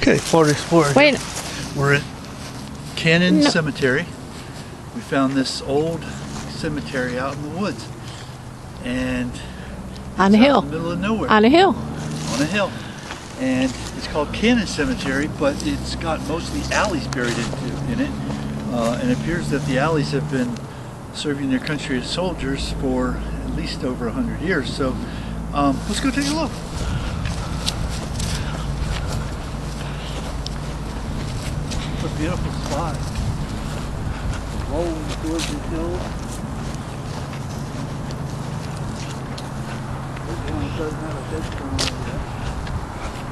Okay, Florida Explorer. Wait. We're at Cannon Cemetery. We found this old cemetery out in the woods, and On a hill. in the middle of nowhere. On a hill. On a hill. And it's called Cannon Cemetery, but it's got most of the alleys buried in it. And it appears that the alleys have been serving their country as soldiers for at least over 100 years. So let's go take a look. What a beautiful spot. Rolling towards the hills. This one doesn't have a headstone on it.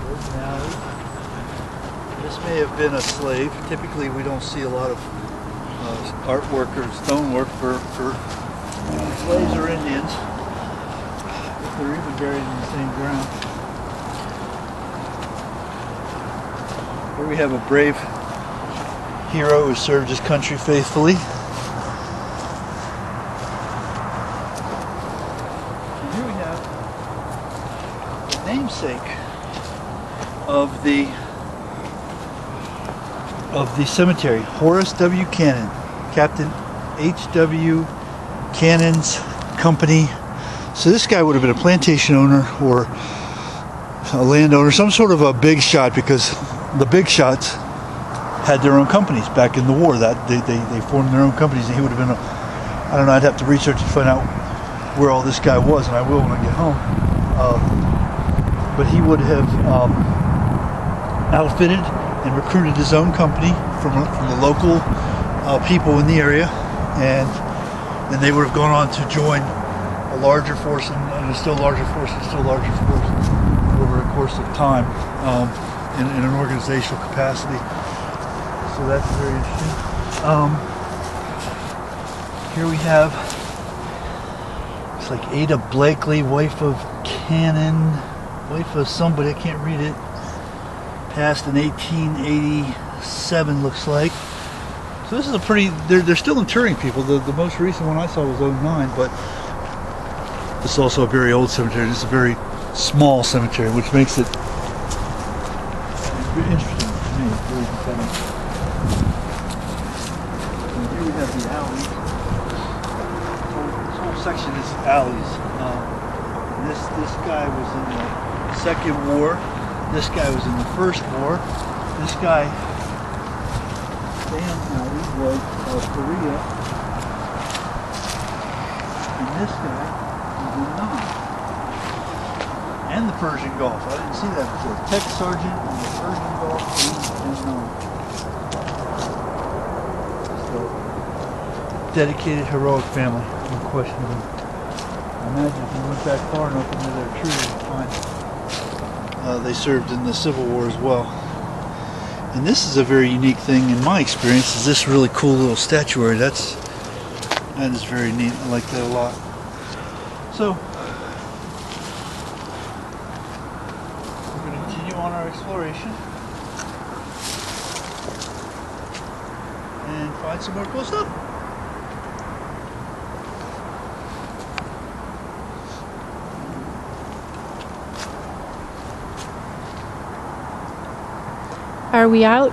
There's an alley. This may have been a slave. Typically we don't see a lot of artwork or stonework for slaves or Indians, if they're even buried in the same ground. Here we have a brave hero who served his country faithfully. And here we have the namesake of the cemetery, Horace W. Cannon, Captain H.W. Cannon's company. So this guy would have been a plantation owner or a landowner, some sort of a big shot, because the big shots had their own companies back in the war. That they formed their own companies, and he would have been I don't know, I'd have to research and find out where all this guy was, and I will when I get home. But he would have outfitted and recruited his own company from the local people in the area, and then they would have gone on to join a larger force and a still larger force and still larger force over a course of time in an organizational capacity. So that's very interesting. Here we have, it's like Ada Blakely, wife of Cannon, wife of somebody, I can't read it. Passed in 1887, looks like. So this is a pretty, they're still interring people. The most recent one I saw was 09, but this is also a very old cemetery. This is a very small cemetery, which makes it interesting to me. It's very compelling. And here we have the alleys. This whole section is alleys. This guy was in the Second War. This guy was in the First War. This guy, Sam Alley, was Korea. And this guy was in Nam. And the Persian Gulf. I didn't see that before. Tech Sergeant in the Persian Gulf and Nam. So, dedicated, heroic family, unquestionably. I imagine if you went back far enough into their tree, you'd find they served in the Civil War as well. And this is a very unique thing in my experience, is this really cool little statuary. That is very neat. I like that a lot. So we're going to continue on our exploration and find some more cool stuff. Are we out?